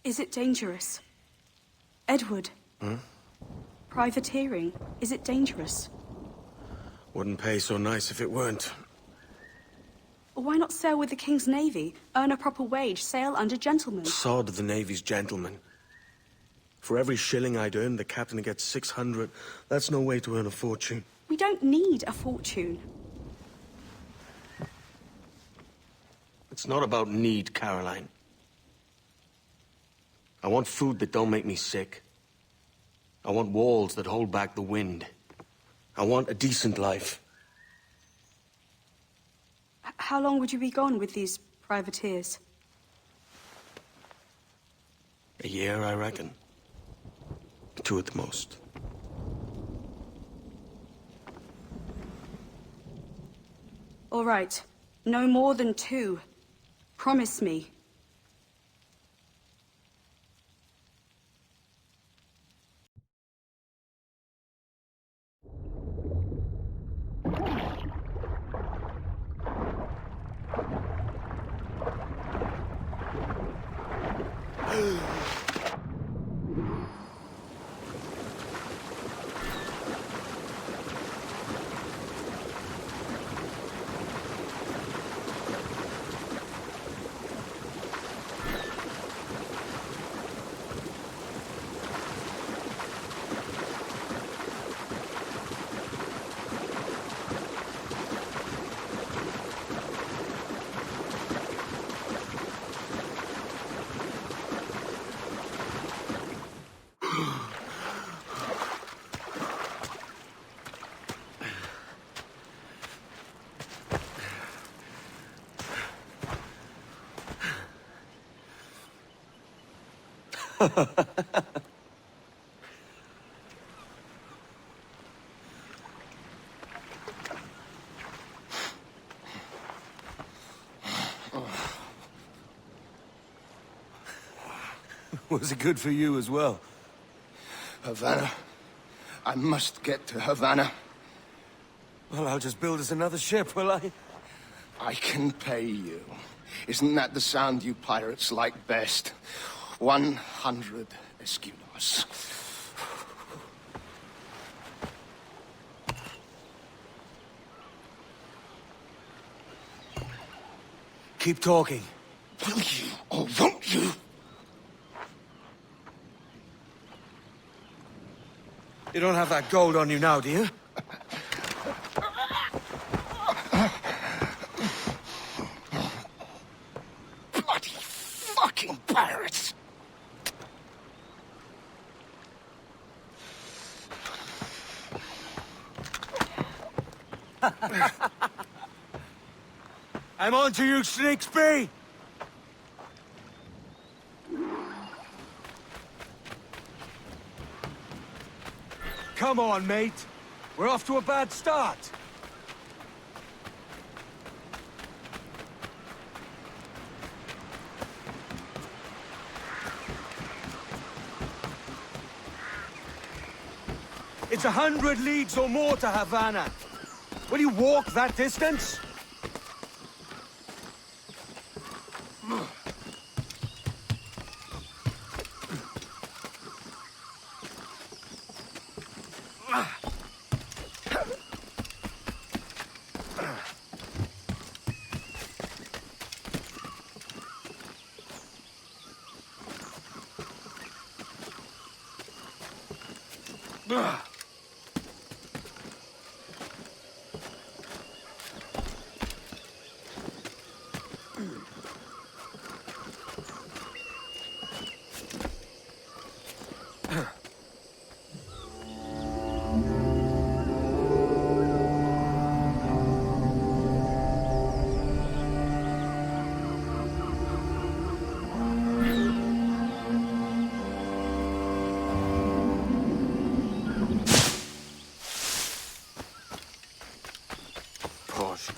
Is it dangerous? Edward? Hmm? Privateering, is it dangerous? Wouldn't pay so nice if it weren't. Why not sail with the King's Navy? Earn a proper wage, sail under gentlemen. Sod the Navy's gentlemen. For every shilling I'd earn, the captain gets 600. That's no way to earn a fortune. We don't need a fortune. It's not about need, Caroline. I want food that don't make me sick. I want walls that hold back the wind. I want a decent life. How long would you be gone with these privateers? A year, I reckon. 2 at the most. All right. No more than 2. Promise me. Was it good for you as well? Havana. I must get to Havana. Well, I'll just build us another ship, will I? I can pay you. Isn't that the sound you pirates like best? 100 escudos. Keep talking. Will you or won't you? You don't have that gold on you now, do you? Bloody fucking pirates! I'm on to you, Snakesby! Come on, mate. We're off to a bad start. It's 100 leagues or more to Havana. Will you walk that distance?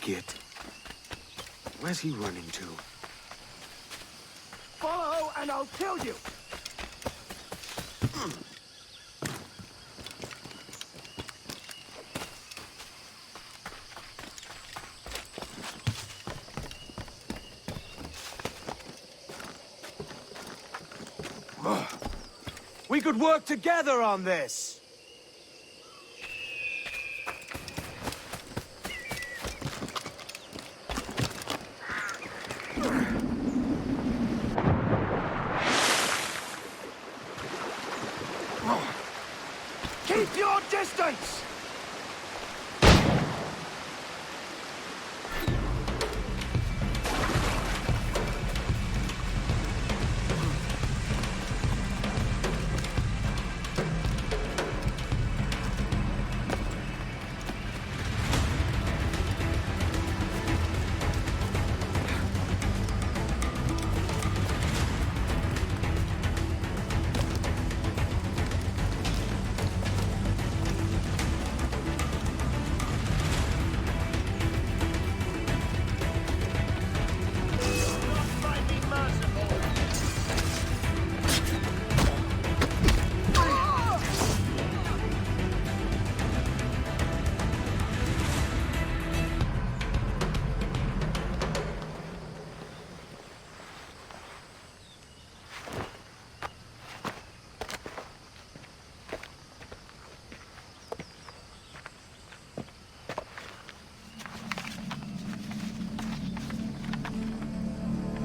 Git. Where's he running to? Follow and I'll kill you! We could work together on this! Keep your distance!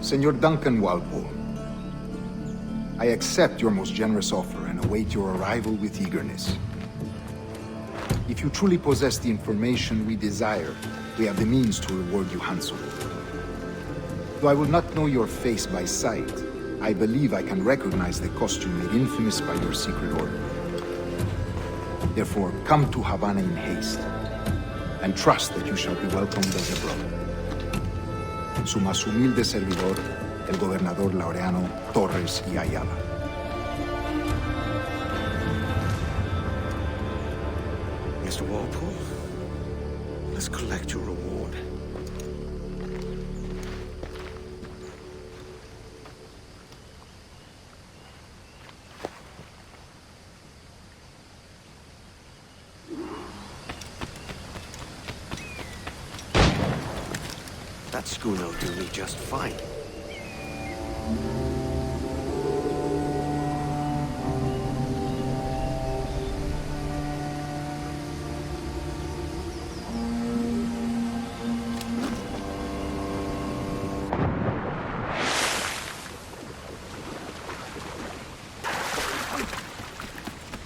Senor Duncan Walpole, I accept your most generous offer and await your arrival with eagerness. If you truly possess the information we desire, we have the means to reward you handsomely. Though I will not know your face by sight, I believe I can recognize the costume made infamous by your secret order. Therefore, come to Havana in haste, and trust that you shall be welcomed as a brother. Su más humilde servidor, el gobernador Laureano Torres y Ayala. Mr. Walpole, let's collect your reward. That schooner will do me just fine.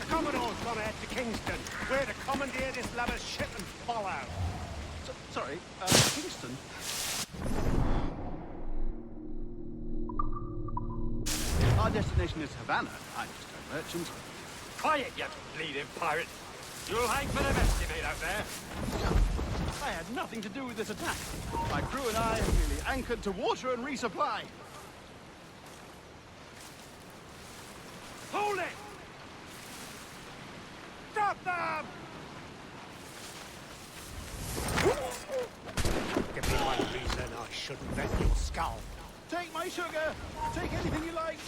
Commodore's gone ahead to Kingston. We're to commandeer this lover's ship and follow. Sorry, Kingston? Our destination is Havana. I'm just a merchant. Quiet, you bleeding pirate! You'll hang for the best you made out there. I had nothing to do with this attack. My crew and I have merely anchored to water and resupply. Hold it! Stop them! Give me one reason I shouldn't bet your skull. Take my sugar! Take anything you like!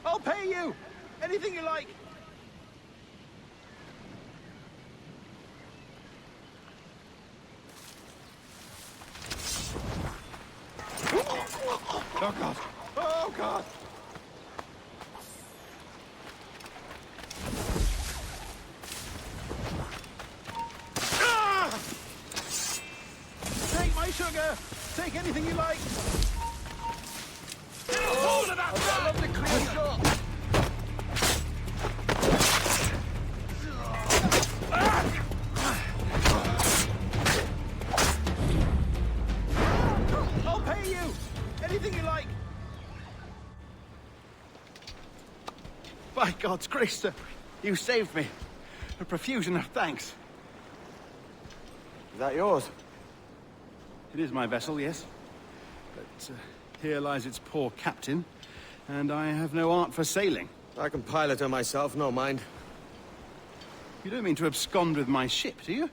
I'll pay you! Anything you like! Oh, God! Oh, God! Ah! Take my sugar! Take anything you like! Hold of that I love the clear shot! I'll pay you! Anything you like! By God's grace, sir, you saved me. A profusion of thanks. Is that yours? It is my vessel, yes. But here lies its poor captain, and I have no art for sailing. I can pilot her myself, no mind. You don't mean to abscond with my ship, do you?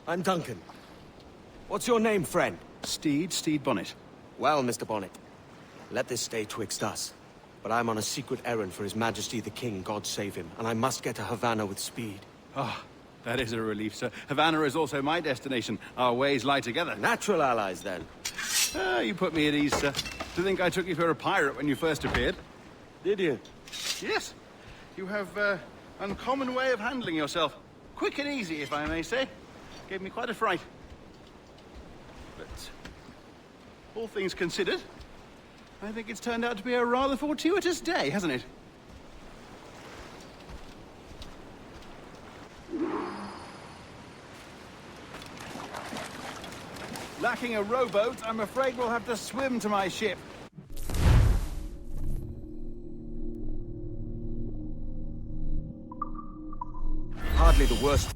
I'm Duncan. What's your name, friend? Steed Bonnet. Well, Mr. Bonnet, let this stay twixt us. But I'm on a secret errand for His Majesty the King, God save him, and I must get to Havana with speed. Ah, that is a relief, sir. Havana is also my destination. Our ways lie together. Natural allies, then. Ah, you put me at ease, sir. To think I took you for a pirate when you first appeared. Did you? Yes. You have uncommon way of handling yourself. Quick and easy, if I may say. Gave me quite a fright. But all things considered, I think it's turned out to be a rather fortuitous day, hasn't it? Lacking a rowboat, I'm afraid we'll have to swim to my ship. Hardly the worst.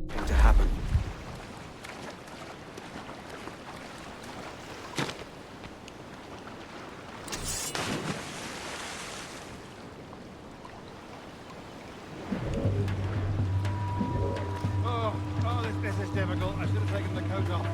Thing to happen. Oh, this is difficult. I should have taken the coat off.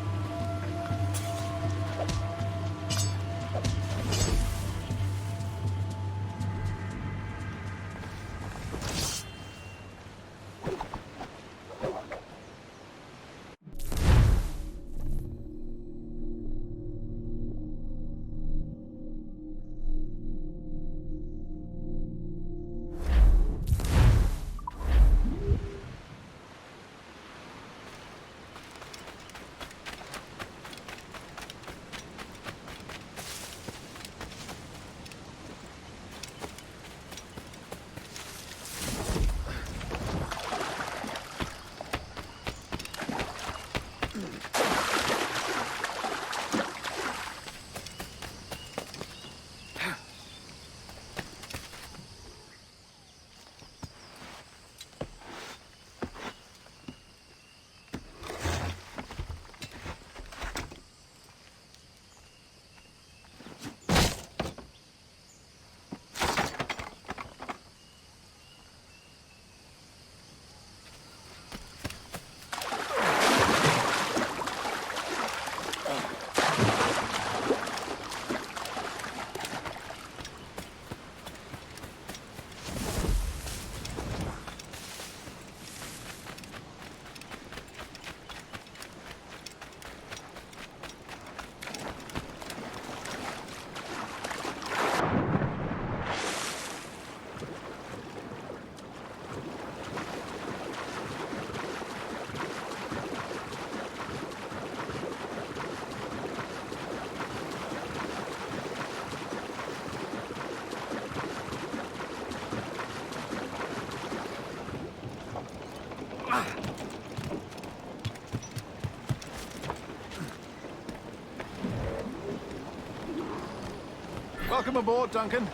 Welcome aboard, Duncan.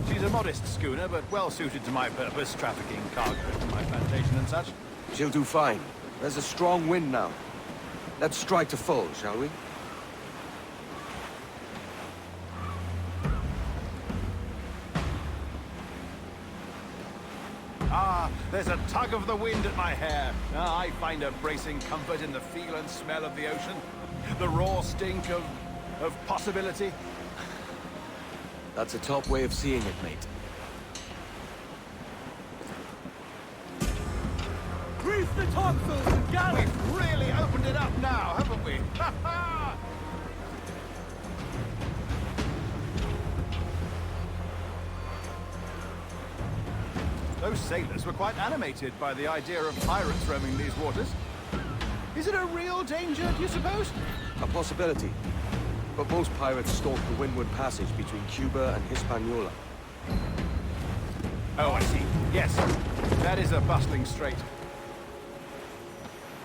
She's a modest schooner, but well suited to my purpose, trafficking cargo from my plantation and such. She'll do fine. There's a strong wind now. Let's strike to full, shall we? Ah, there's a tug of the wind at my hair. Ah, I find a bracing comfort in the feel and smell of the ocean. The raw stink of possibility. That's a top way of seeing it, mate. Grease the topsails and galley! We've really opened it up now, haven't we? Ha ha! Those sailors were quite animated by the idea of pirates roaming these waters. Is it a real danger, do you suppose? A possibility. But most pirates stalk the windward passage between Cuba and Hispaniola. Oh, I see. Yes, that is a bustling strait.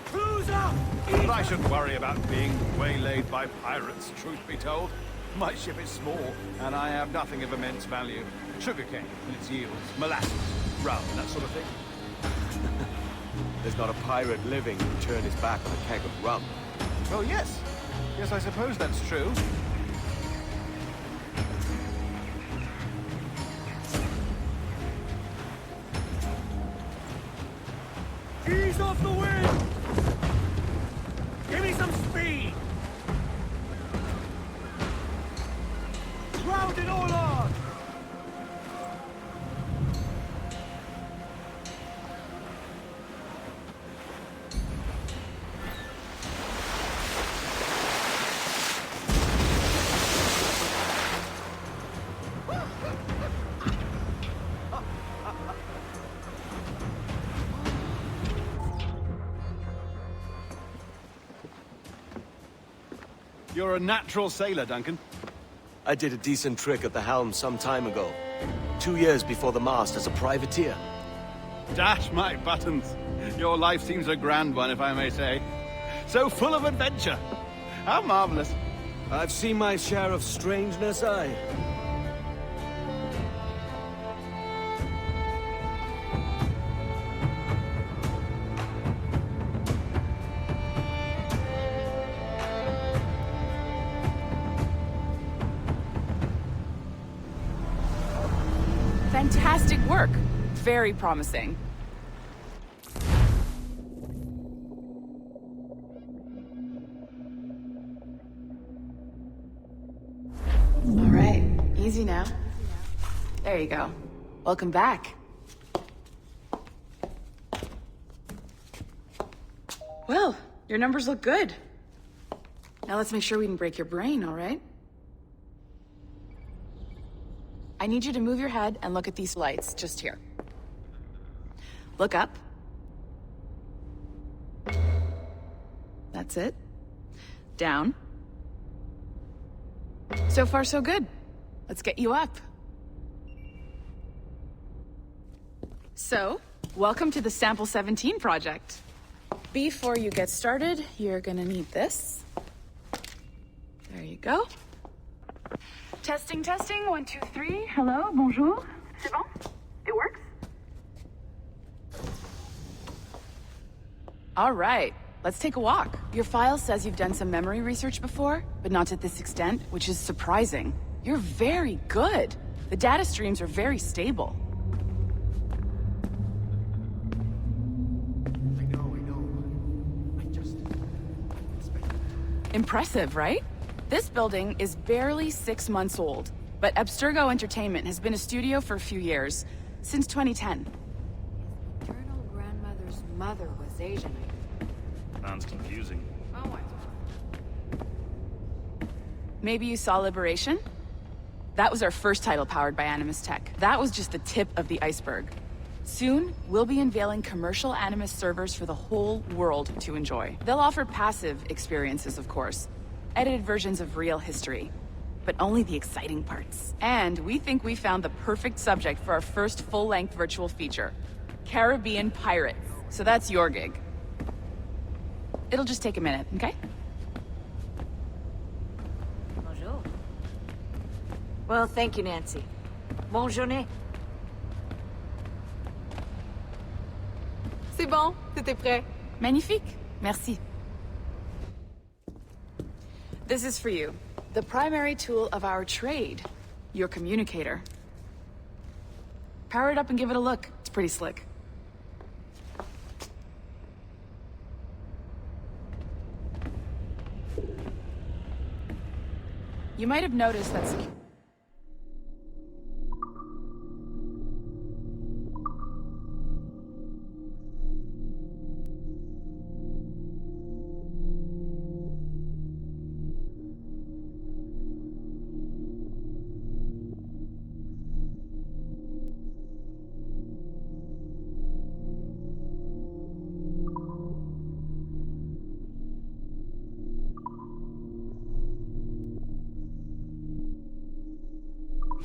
Cruiser! But I shouldn't worry about being waylaid by pirates, truth be told. My ship is small, and I have nothing of immense value. Sugarcane and its yields, molasses, rum, that sort of thing. There's not a pirate living who'd turn his back on a keg of rum. Oh, yes. Yes, I suppose that's true. Ease off the wind! Give me some speed! Round it all on! You're a natural sailor, Duncan. I did a decent trick at the helm some time ago. 2 years before the mast as a privateer. Dash my buttons. Your life seems a grand one, if I may say. So full of adventure. How marvelous. I've seen my share of strangeness, aye. Fantastic work. Very promising. All right, easy now. There you go. Welcome back. Well, your numbers look good. Now let's make sure we can break your brain, all right? I need you to move your head and look at these lights just here. Look up. That's it. Down. So far, so good. Let's get you up. So, welcome to the Sample 17 project. Before you get started, you're gonna need this. There you go. Testing, testing, 1, 2, 3. Hello, bonjour. C'est bon? It works? All right, let's take a walk. Your file says you've done some memory research before, but not to this extent, which is surprising. You're very good. The data streams are very stable. I know. Impressive, right? This building is barely 6 months old, but Abstergo Entertainment has been a studio for a few years, since 2010. His maternal grandmother's mother was Asian. Sounds confusing. Maybe you saw Liberation? That was our first title powered by Animus Tech. That was just the tip of the iceberg. Soon, we'll be unveiling commercial Animus servers for the whole world to enjoy. They'll offer passive experiences, of course. Edited versions of real history. But only the exciting parts. And we think we found the perfect subject for our first full-length virtual feature. Caribbean Pirates. So that's your gig. It'll just take a minute, okay? Bonjour. Well, thank you, Nancy. Bonne journée. C'est bon, c'était prêt. Magnifique. Merci. This is for you. The primary tool of our trade. Your communicator. Power it up and give it a look. It's pretty slick. You might have noticed that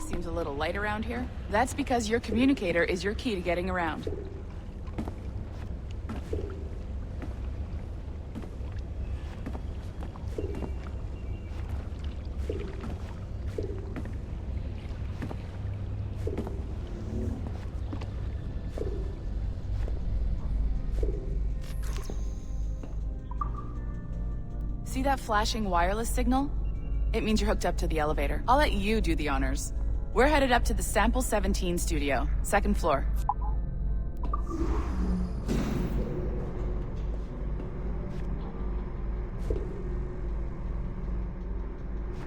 seems a little light around here. That's because your communicator is your key to getting around. See that flashing wireless signal? It means you're hooked up to the elevator. I'll let you do the honors. We're headed up to the Sample 17 studio, 2nd floor.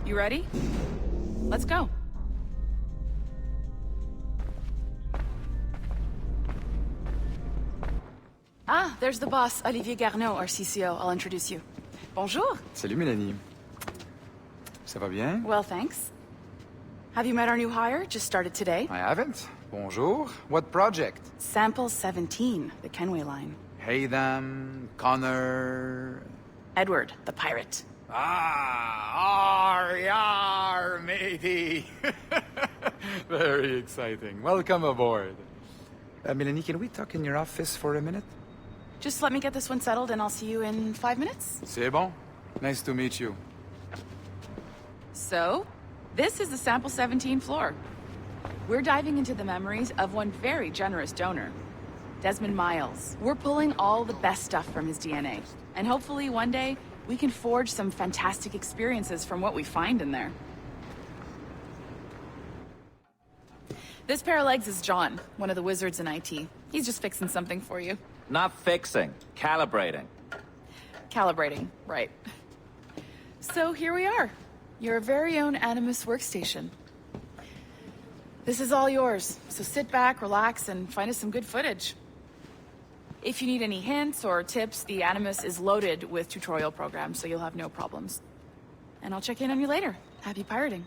You ready? Let's go. Ah, there's the boss, Olivier Garneau, our CCO. I'll introduce you. Bonjour. Salut Mélanie. Ça va bien? Well, thanks. Have you met our new hire? Just started today. I haven't. Bonjour. What project? Sample 17, the Kenway line. Hey them, Connor... Edward, the pirate. Arr, yar, matey. Very exciting. Welcome aboard. Melanie, can we talk in your office for a minute? Just let me get this one settled and I'll see you in 5 minutes. C'est bon. Nice to meet you. So, this is the Sample 17 floor. We're diving into the memories of one very generous donor, Desmond Miles. We're pulling all the best stuff from his DNA. And hopefully one day, we can forge some fantastic experiences from what we find in there. This pair of legs is John, one of the wizards in IT. He's just fixing something for you. Not fixing, calibrating. Calibrating, right. So here we are, your very own Animus workstation. This is all yours, so sit back, relax, and find us some good footage. If you need any hints or tips, the Animus is loaded with tutorial programs, so you'll have no problems. And I'll check in on you later. Happy pirating.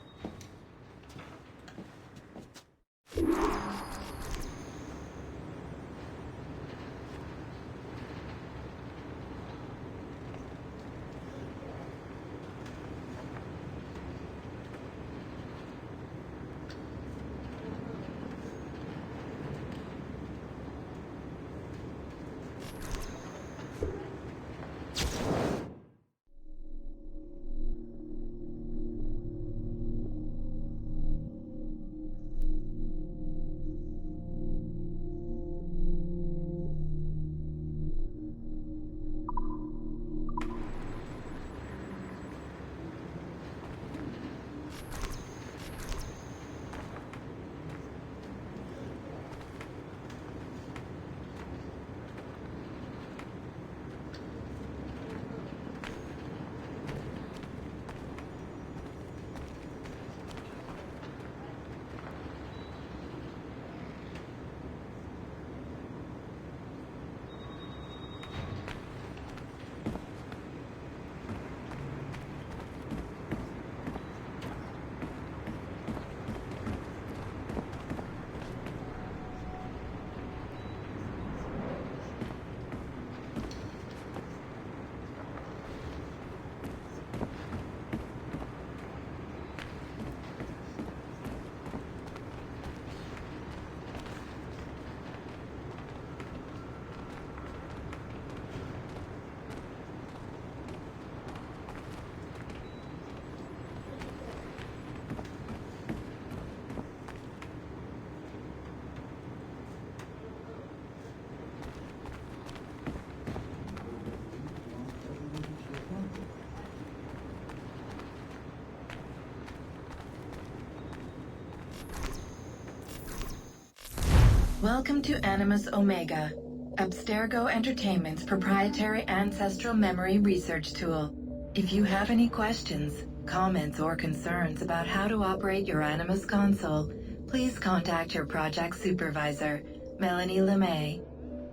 Welcome to Animus Omega, Abstergo Entertainment's proprietary ancestral memory research tool. If you have any questions, comments, or concerns about how to operate your Animus console, please contact your project supervisor, Melanie LeMay.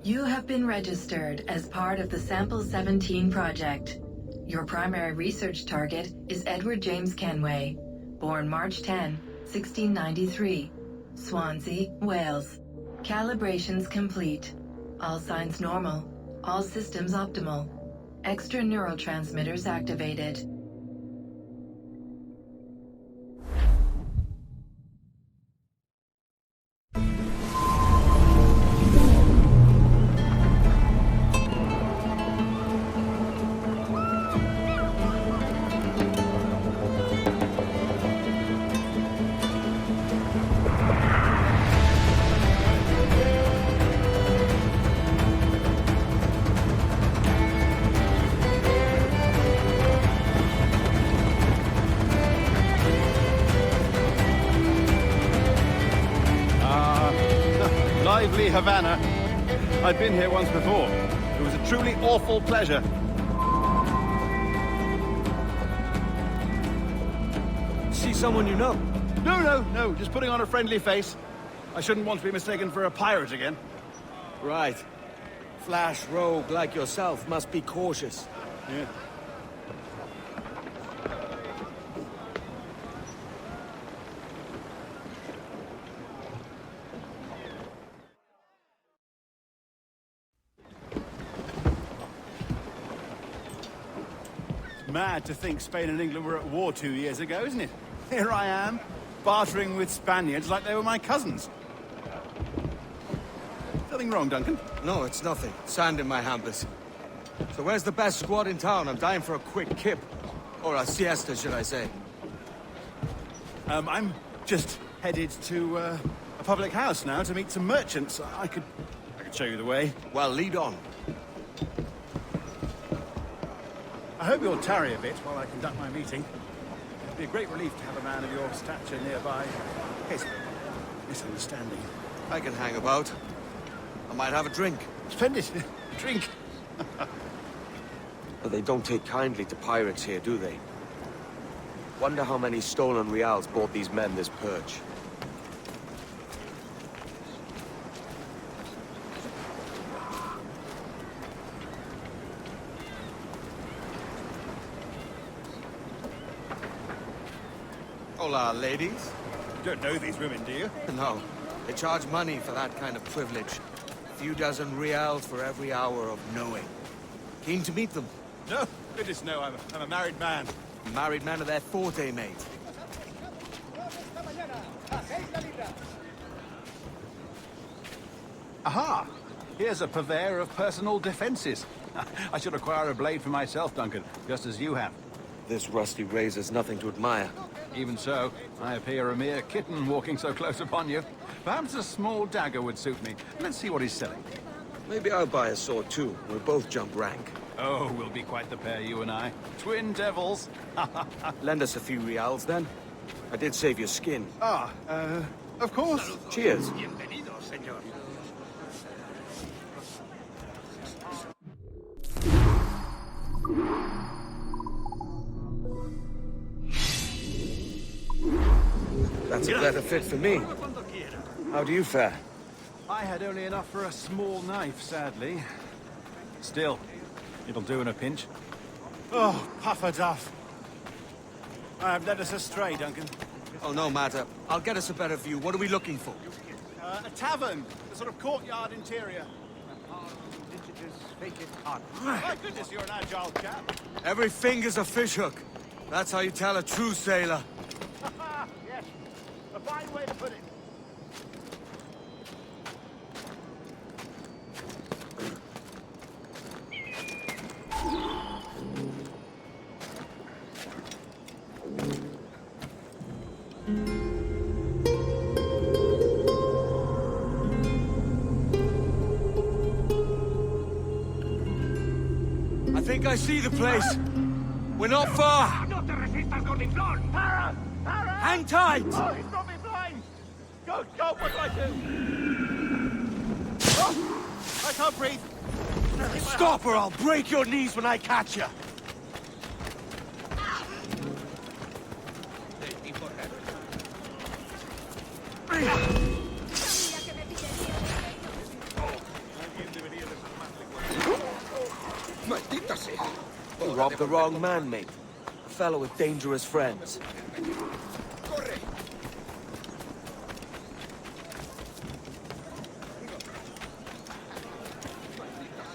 You have been registered as part of the Sample 17 project. Your primary research target is Edward James Kenway, born March 10, 1693, Swansea, Wales. Calibrations complete. All signs normal. All systems optimal. Extra neurotransmitters activated. Lively Havana. I'd been here once before. It was a truly awful pleasure. See someone you know? No, just putting on a friendly face. I shouldn't want to be mistaken for a pirate again. Right. Flash rogue like yourself must be cautious. Yeah. mad to think Spain and England were at war 2 years ago, isn't it? Here I am, bartering with Spaniards like they were my cousins. Nothing wrong, Duncan? No, it's nothing. Sand in my hampers. So where's the best squad in town? I'm dying for a quick kip. Or a siesta, should I say. I'm just headed to a public house now to meet some merchants. I could show you the way. Well, lead on. I hope you'll tarry a bit while I conduct my meeting. It'd be a great relief to have a man of your stature nearby, in case of a misunderstanding. I can hang about. I might have a drink. Splendid. Drink. But they don't take kindly to pirates here, do they? Wonder how many stolen reals bought these men this perch. Hola, ladies. You don't know these women, do you? No. They charge money for that kind of privilege. A few dozen reals for every hour of knowing. Keen to meet them. No, goodness no, I'm a married man. Married men are their forte, mate. Aha! Here's a purveyor of personal defenses. I should acquire a blade for myself, Duncan, just as you have. This rusty razor's nothing to admire. Even so, I appear a mere kitten walking so close upon you. Perhaps a small dagger would suit me. Let's see what he's selling. Maybe I'll buy a sword too. We'll both jump rank. Oh, we'll be quite the pair, you and I. Twin devils. Lend us a few reals, then. I did save your skin. Of course. Cheers. That's a better fit for me. How do you fare? I had only enough for a small knife, sadly. Still, it'll do in a pinch. Oh, puffer duff. I've led us astray, Duncan. Oh, no matter. I'll get us a better view. What are we looking for? A tavern. A sort of courtyard interior. My goodness, you're an agile chap. Every finger's a fishhook. That's how you tell a true sailor. Yes, a fine way to put it. I think I see the place. We're not far. Hang tight! Oh, he's got me blind! Go, what do I do? Oh, I can't breathe. Stop or I'll break your knees when I catch you. You robbed the wrong man, mate. A fellow with dangerous friends.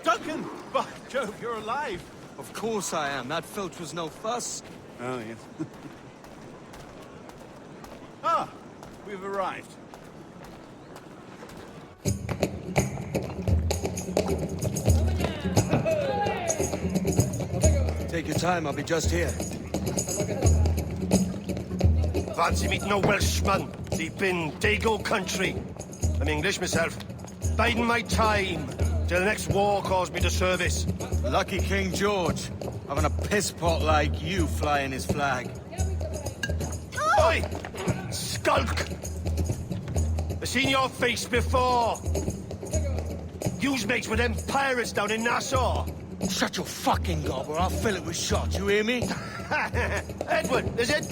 Duncan! By Jove, you're alive! Of course I am. That filch was no fuss. Oh, yes. Ah, we've arrived. Take your time, I'll be just here. Fancy meeting a Welshman deep in Dago country. I'm English myself. Biding my time till the next war calls me to service. Lucky King George, having a piss pot like you flying his flag. Oi! Skulk! I've seen your face before. You's mates with them pirates down in Nassau. Shut your fucking gob or I'll fill it with shots, you hear me? Edward, is it?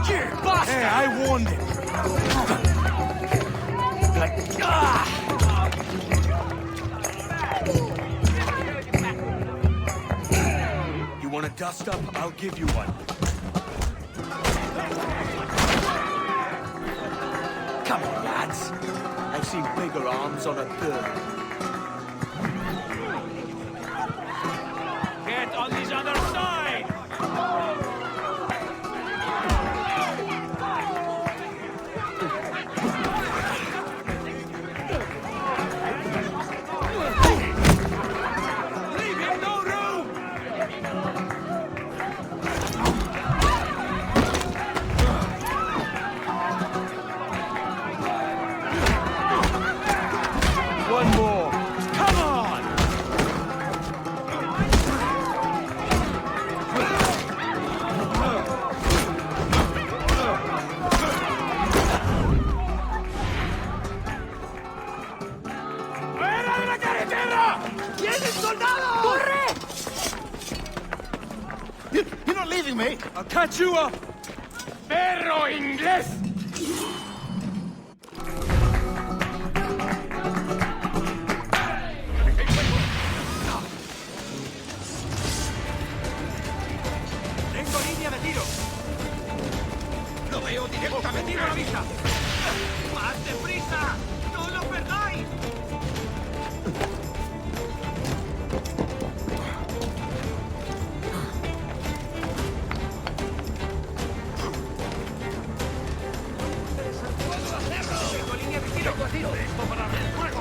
You bastard! Hey, I warned him. You want a dust up? I'll give you one. Come on, lads. I've seen bigger arms on a bird. Enemy's other side! Leave him no room! One more. Come on! ¡Fuera de la carretera! ¡Vienen soldados! ¡Corre! You're not leaving me! I'll catch you up! ¡Perro inglés! ¡Tengo línea de tiro! ¡Lo veo directamente a la vista! ¡Más deprisa! ¡No lo perdáis! ¡Tengo línea de tiro! ¡Esto para abrir fuego!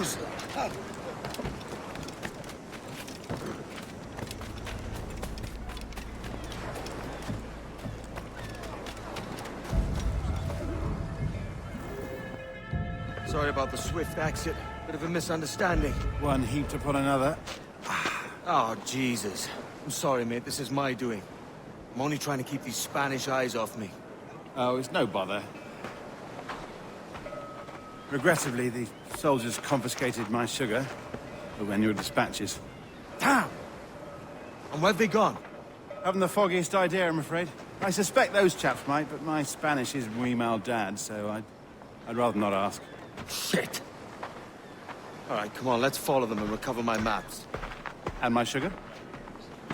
shoes! Sorry about the swift exit. Bit of a misunderstanding. One heaped upon another. Oh, Jesus. I'm sorry, mate. This is my doing. I'm only trying to keep these Spanish eyes off me. Oh, it's no bother. Regrettably, the soldiers confiscated my sugar when your dispatches. Damn! And where've they gone? Haven't the foggiest idea, I'm afraid. I suspect those chaps might, but my Spanish is muy mal dad, so I'd rather not ask. Shit! All right, come on, let's follow them and recover my maps. And my sugar?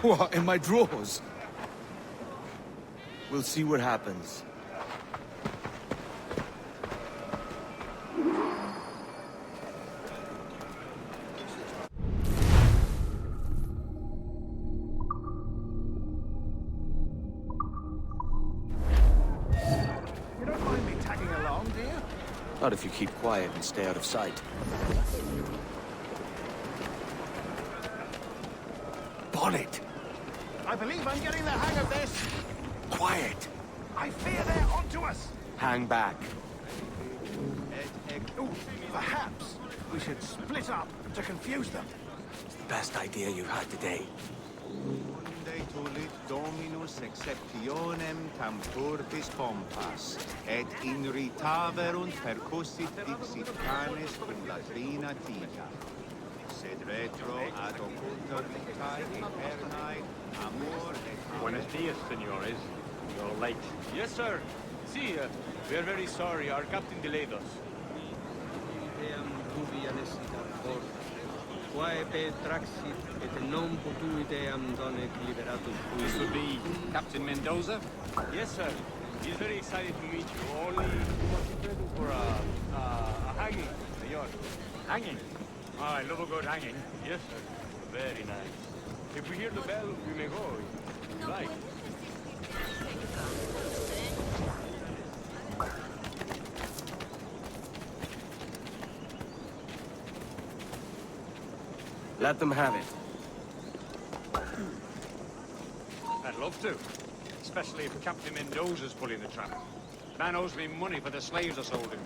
What, in my drawers? We'll see what happens. You don't mind me tagging along, do you? Not if you keep quiet and stay out of sight. Bonnet! I believe I'm getting the hang of this. Quiet! I fear they're onto us. Hang back. Ooh, perhaps we should split up to confuse them. It's the best idea you've had today. Unde tulit Dominus exceptionem temporis pompas, et in ritaverunt percussit dixit canes cum latrina tica. Sed retro ad occulta vitae eternae, amor et... Buenos dias, senores. You're late. Yes, sir. See, we are very sorry. Our captain delayed us. This would be Captain Mendoza? Yes, sir. He's very excited to meet you. Only for a hanging, senor. Hanging? Oh, I love a good hanging. Yes, sir. Very nice. If we hear the bell, we may go. If you like. Let them have it. I'd love to. Especially if Captain Mendoza's pulling the trap. Man owes me money for the slaves I sold him.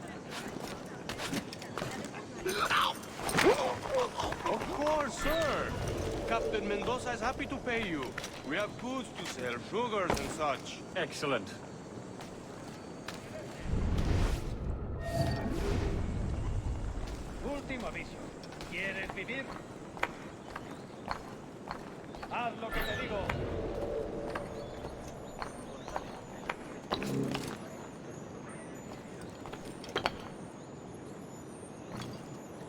Of course, sir. Captain Mendoza is happy to pay you. We have goods to sell, sugars and such. Excellent. Último aviso. ¿Quieres vivir? Haz lo que te digo.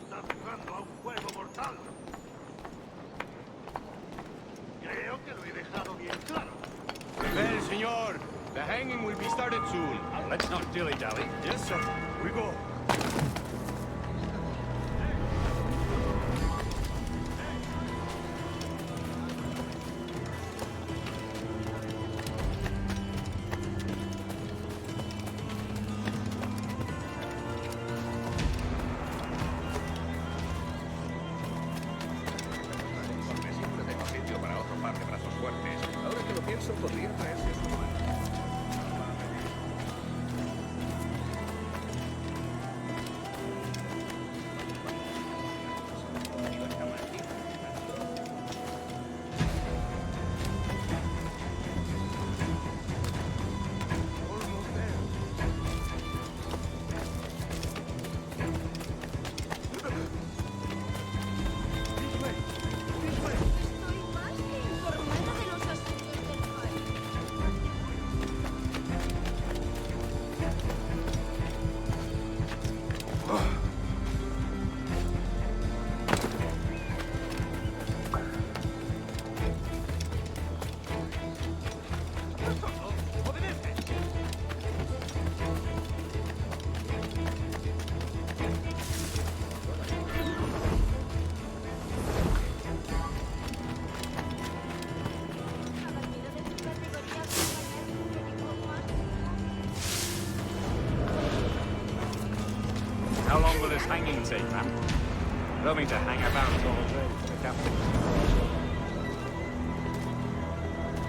Está jugando a un juego mortal. Creo que lo he dejado bien claro. Well, senor, the hanging will be started soon. Let's not dilly-dally. Yes, sir. We go. How long will this hanging take, ma'am? don't mean to hang about all day for the captain.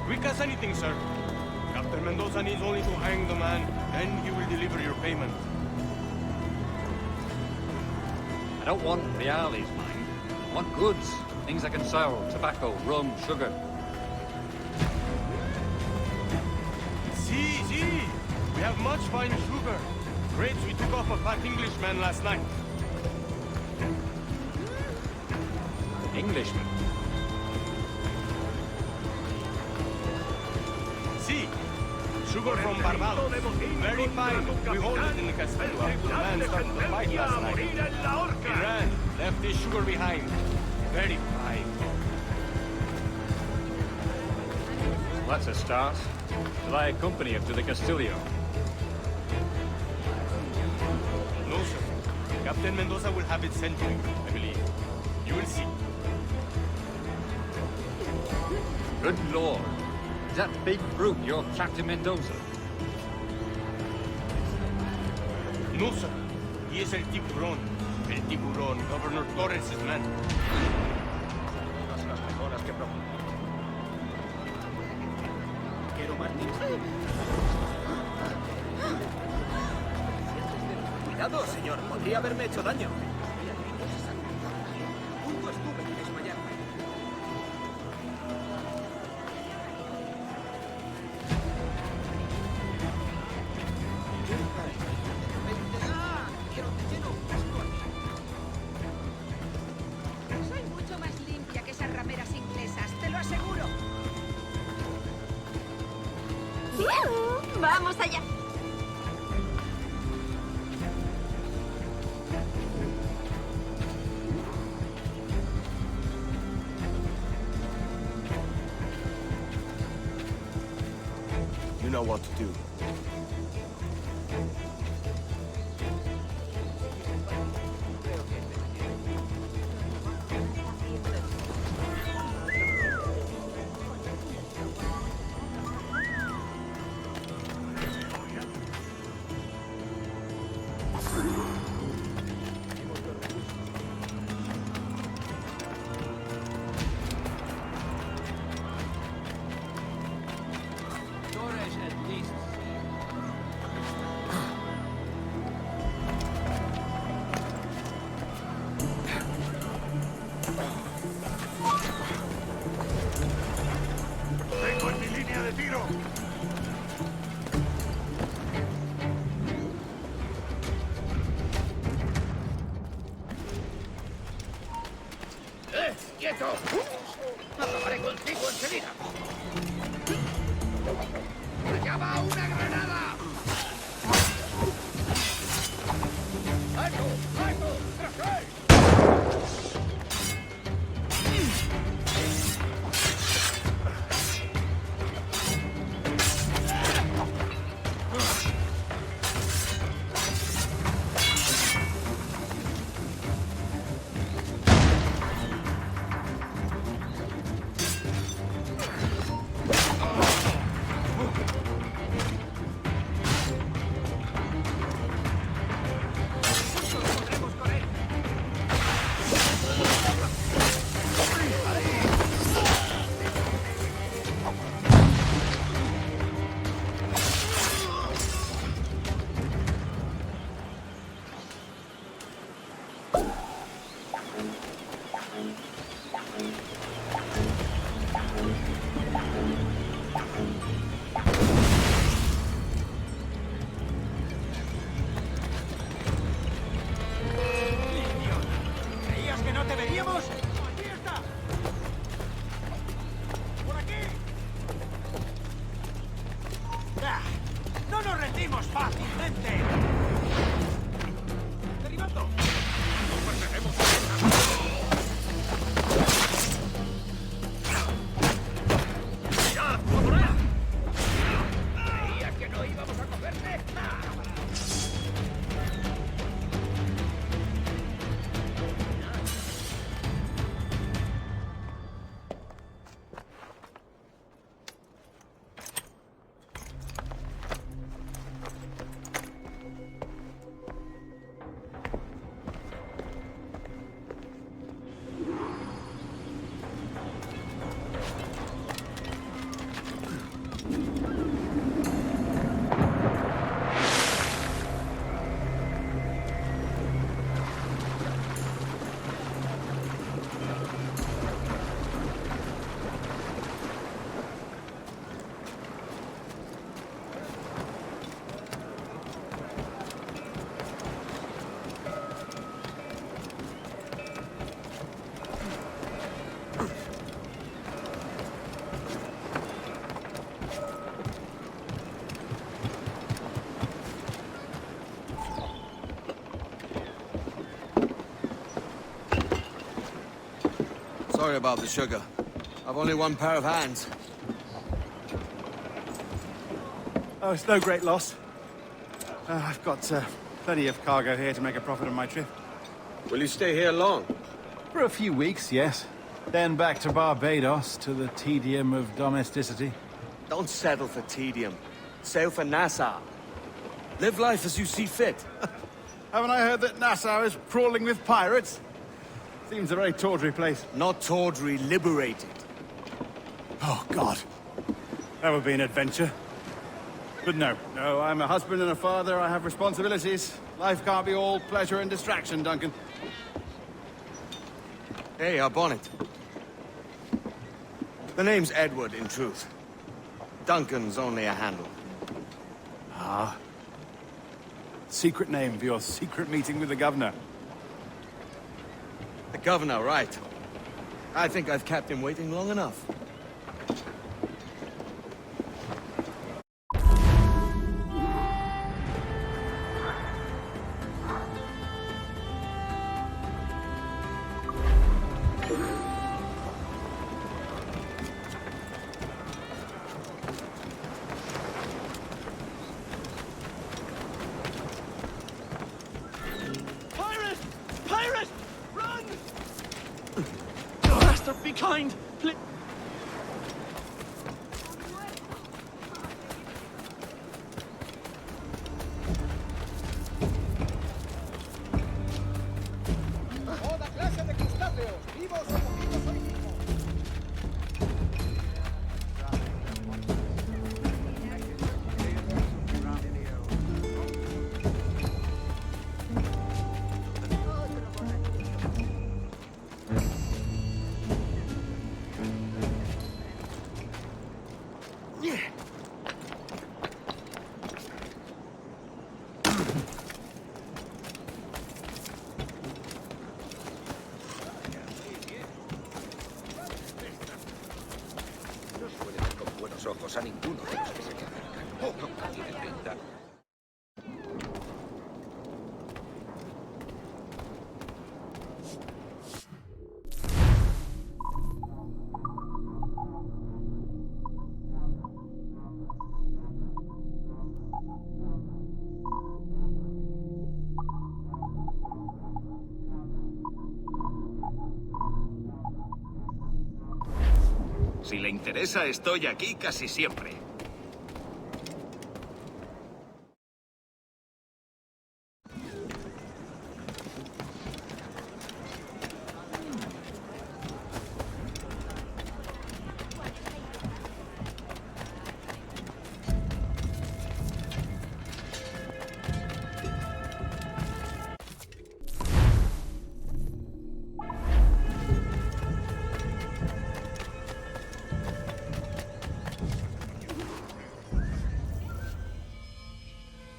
Quick as anything, sir. Captain Mendoza needs only to hang the man, then he will deliver your payment. I don't want reales, mind. I want goods. Things I can sell. Tobacco, rum, sugar. See. We have much fine sugar. Grapes we took off a fat Englishman last night. Englishman? See, sugar from Barbados. Very fine. We hold it in the Castilla. The man started to fight last night. He ran, left his sugar behind. Very fine. Well, that's a start. Shall I accompany him to the Castillo? No, sir. Captain Mendoza will have it sent to you, I believe. You will see. Good lord. Is that big brute your Captain Mendoza? No, sir. He is El Tiburón. El Tiburón, Governor Torres' man. Cuidado, señor. Podría haberme hecho daño. Punto estuve en desmayar. Soy mucho más limpia que esas rameras inglesas, te lo aseguro. Bien, vamos allá. You know what to do. Vengo en mi línea de tiro. ¡Quieto! ¡Acabaré contigo enseguida! ¡Allá va una granada! ¡Alto! ¡Alto! ¡Tras él! Sorry about the sugar. I've only one pair of hands. Oh, it's no great loss. I've got plenty of cargo here to make a profit on my trip. Will you stay here long? For a few weeks, yes. Then back to Barbados, to the tedium of domesticity. Don't settle for tedium. Sail for Nassau. Live life as you see fit. Haven't I heard that Nassau is crawling with pirates? Seems a very tawdry place. Not tawdry, liberated. Oh, God. That would be an adventure. But no, I'm a husband and a father. I have responsibilities. Life can't be all pleasure and distraction, Duncan. Hey, our bonnet. The name's Edward, in truth. Duncan's only a handle. Ah. Secret name for your secret meeting with the governor. The governor, right. I think I've kept him waiting long enough. Be kind, please. Toda clase de crustáceos, vivos o comidos hoy mismo. Ojos a ninguno de los que se quedan. Oh, no tiene pinta. Si le interesa, estoy aquí casi siempre.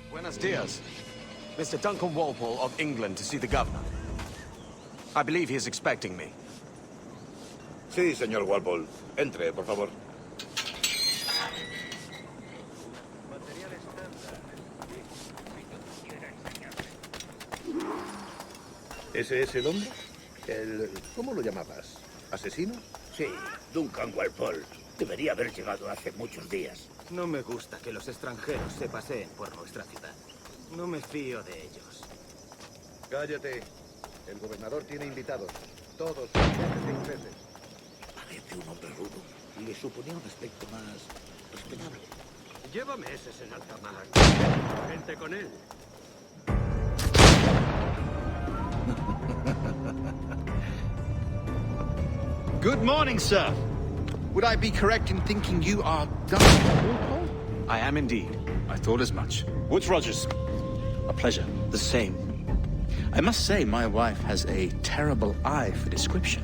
Buenos dias. Mr. Duncan Walpole of England to see the governor. I believe he is expecting me. Sí, señor Walpole. Entre, por favor. ¿Ese es el hombre? ¿Cómo lo llamabas? ¿Asesino? Sí, Duncan Walpole. Debería haber llegado hace muchos días. No me gusta que los extranjeros se paseen por nuestra ciudad. No me fío de ellos. Cállate. El gobernador tiene invitados. Todos franceses e ingleses. Parece un hombre rudo. Le suponía un aspecto más respetable. Lleva meses en alta mar. Gente con él. Good morning, sir. Would I be correct in thinking you are Duncan Walpole? I am indeed. I thought as much. Woods Rogers. A pleasure. The same. I must say, my wife has a terrible eye for description.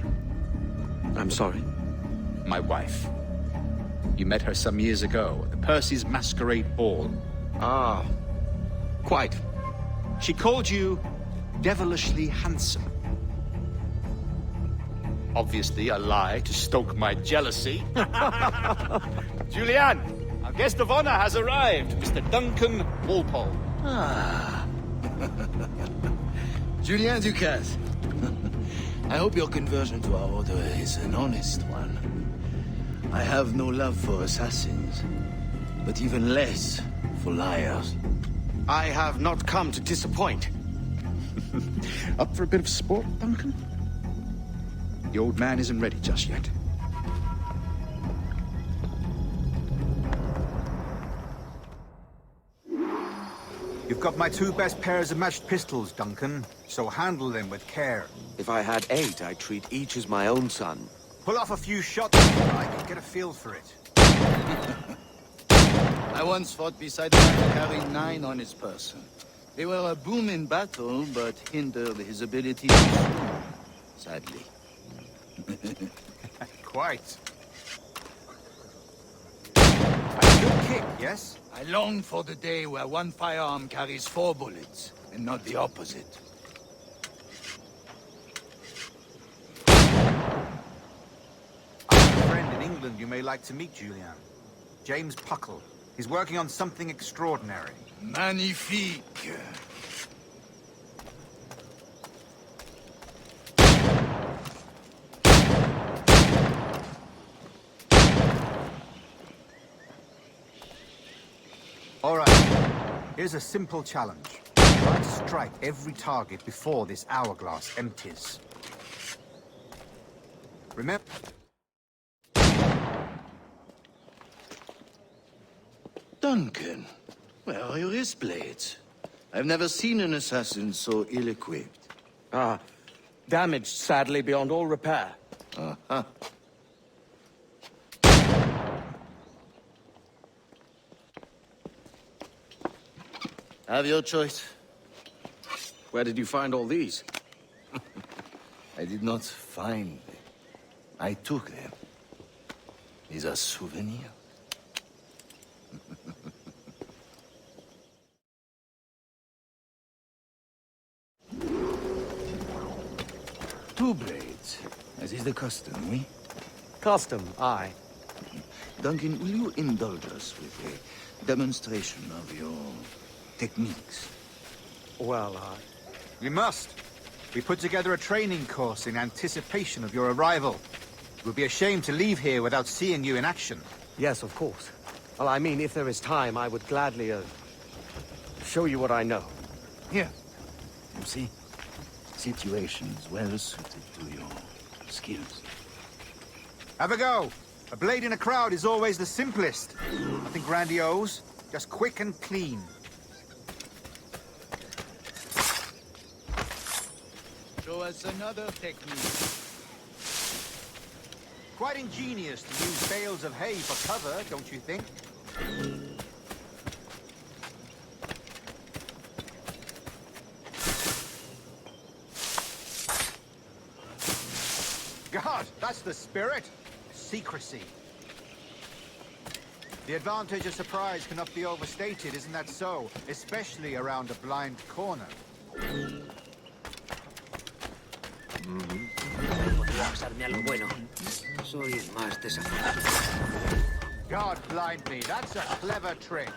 I'm sorry? My wife. You met her some years ago at the Percy's Masquerade Ball. Ah, quite. She called you devilishly handsome. Obviously a lie to stoke my jealousy. Julianne, our guest of honor has arrived, Mr. Duncan Walpole. Ah. Julien Ducasse. I hope your conversion to our order is an honest one. I have no love for assassins, but even less for liars. I have not come to disappoint. Up for a bit of sport, Duncan? The old man isn't ready just yet. You've got my 2 best pairs of matched pistols, Duncan, so handle them with care. If I had 8, I'd treat each as my own son. Pull off a few shots if you like and get a feel for it. I once fought beside a man carrying 9 on his person. They were a boom in battle, but hindered his ability to swim, sadly. Quite. A good kick, yes? I long for the day where one firearm carries 4 bullets, and not the opposite. I have a friend in England you may like to meet, Julian. James Puckle. He's working on something extraordinary. Magnifique! All right. Here's a simple challenge. Try to strike every target before this hourglass empties. Remember... Duncan, where are your wrist blades? I've never seen an assassin so ill-equipped. Damaged, sadly, beyond all repair. Uh-huh. Have your choice. Where did you find all these? I did not find them. I took them. These are souvenirs. Two blades, as is the custom, oui? Custom, aye. Duncan, will you indulge us with a demonstration of your techniques? Well, We must. We put together a training course in anticipation of your arrival. It would be a shame to leave here without seeing you in action. Yes, of course. Well, I mean, if there is time, I would gladly, show you what I know. Here. You see? Situations well suited to your skills. Have a go. A blade in a crowd is always the simplest. Nothing grandiose, just quick and clean. Show us another technique. Quite ingenious to use bales of hay for cover, don't you think? God, that's the spirit. Secrecy. The advantage of surprise cannot be overstated, isn't that so? Especially around a blind corner. Pasarme algo bueno. Soy el más desafortunado. God blind me, that's a clever trick.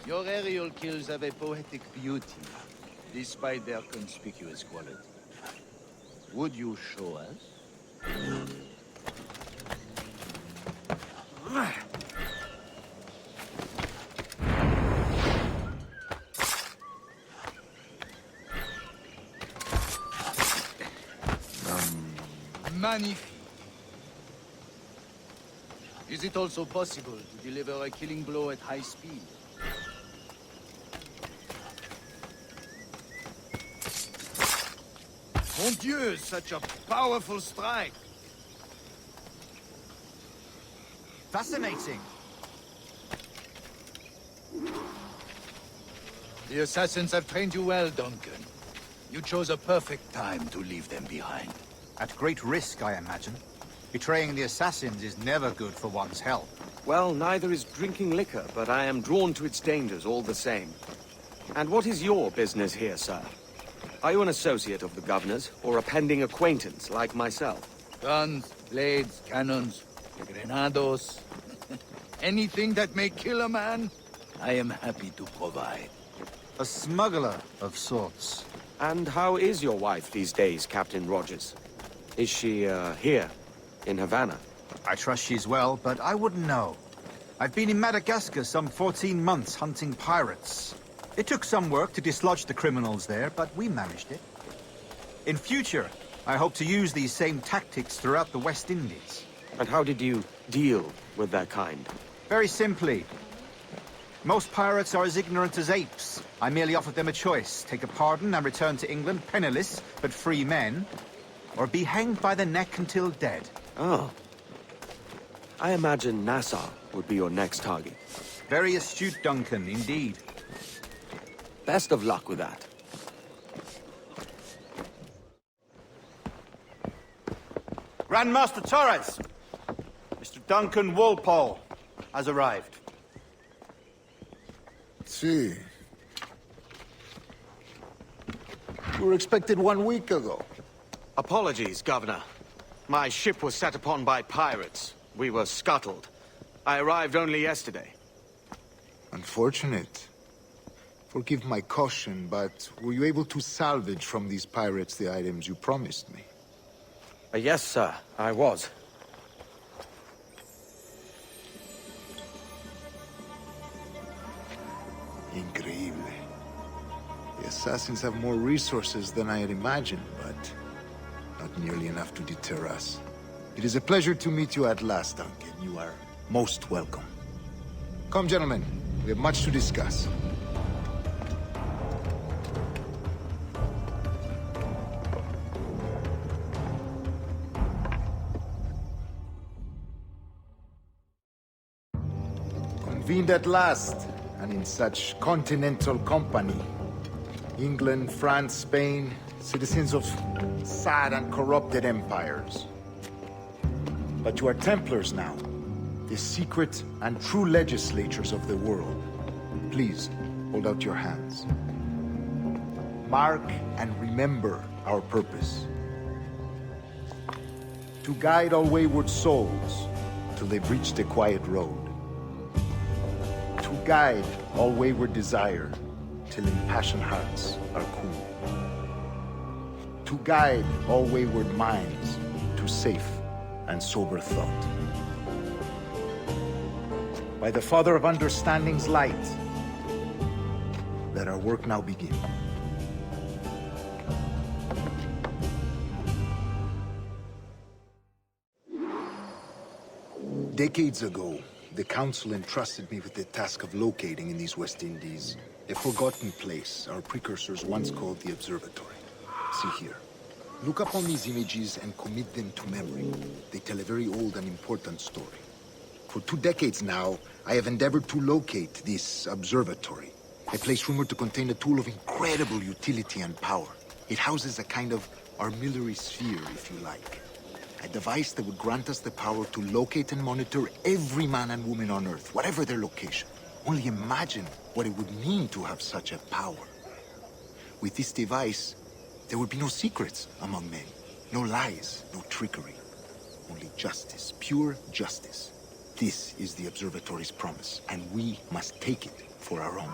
Your aerial kills have a poetic beauty, despite their conspicuous quality. Would you show us? Magnifique. Is it also possible to deliver a killing blow at high speed? Mon Dieu, such a powerful strike! Fascinating. The assassins have trained you well, Duncan. You chose a perfect time to leave them behind. At great risk, I imagine. Betraying the assassins is never good for one's health. Well, neither is drinking liquor, but I am drawn to its dangers all the same. And what is your business here, sir? Are you an associate of the governor's, or a pending acquaintance like myself? Guns, blades, cannons, grenados. Anything that may kill a man, I am happy to provide. A smuggler of sorts. And how is your wife these days, Captain Rogers? Is she, here, in Havana? I trust she's well, but I wouldn't know. I've been in Madagascar some 14 months hunting pirates. It took some work to dislodge the criminals there, but we managed it. In future, I hope to use these same tactics throughout the West Indies. And how did you deal with their kind? Very simply. Most pirates are as ignorant as apes. I merely offered them a choice. Take a pardon and return to England penniless, but free men, or be hanged by the neck until dead. Oh. I imagine Nassau would be your next target. Very astute, Duncan, indeed. Best of luck with that. Grandmaster Torres! Mr. Duncan Walpole has arrived. See. You were expected 1 week ago. Apologies, Governor. My ship was set upon by pirates. We were scuttled. I arrived only yesterday. Unfortunate. Forgive my caution, but were you able to salvage from these pirates the items you promised me? Yes, sir, I was. Increíble. The assassins have more resources than I had imagined, but not nearly enough to deter us. It is a pleasure to meet you at last, Duncan. You are most welcome. Come, gentlemen. We have much to discuss. Convened at last, and in such continental company. England, France, Spain, citizens of sad and corrupted empires. But you are Templars now, the secret and true legislatures of the world. Please, hold out your hands. Mark and remember our purpose. To guide all wayward souls till they reach the quiet road. To guide all wayward desire till impassioned hearts are cool. To guide all wayward minds to safe and sober thought. By the Father of Understanding's light, let our work now begin. Decades ago, the Council entrusted me with the task of locating in these West Indies a forgotten place our precursors once called the Observatory. See here. Look upon these images and commit them to memory. They tell a very old and important story. For 2 decades now, I have endeavored to locate this observatory, a place rumored to contain a tool of incredible utility and power. It houses a kind of armillary sphere, if you like. A device that would grant us the power to locate and monitor every man and woman on Earth, whatever their location. Only imagine what it would mean to have such a power. With this device, there would be no secrets among men, no lies, no trickery. Only justice, pure justice. This is the Observatory's promise, and we must take it for our own.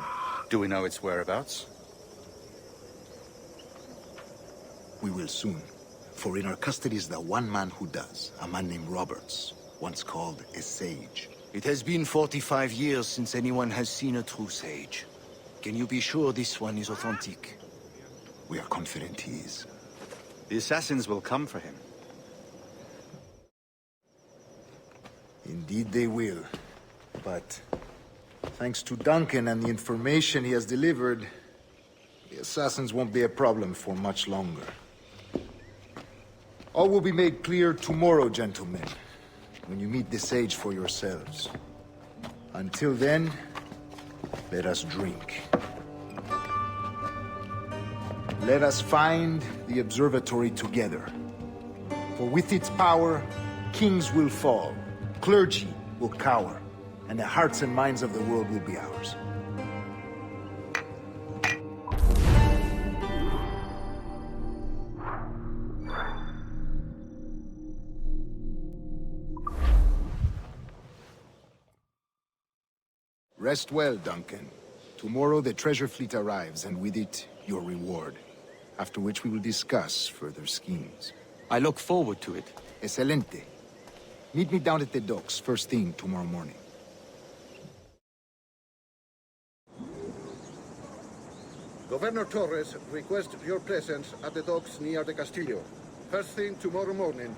Do we know its whereabouts? We will soon. For in our custody is the one man who does, a man named Roberts, once called a sage. It has been 45 years since anyone has seen a true sage. Can you be sure this one is authentic? We are confident he is. The assassins will come for him. Indeed they will. But thanks to Duncan and the information he has delivered, the assassins won't be a problem for much longer. All will be made clear tomorrow, gentlemen, when you meet the sage for yourselves. Until then, let us drink. Let us find the observatory together. For with its power, kings will fall, clergy will cower, and the hearts and minds of the world will be ours. Rest well, Duncan. Tomorrow the treasure fleet arrives, and with it, your reward. After which we will discuss further schemes. I look forward to it. Excelente. Meet me down at the docks first thing tomorrow morning. Governor Torres requests your presence at the docks near the Castillo. First thing tomorrow morning.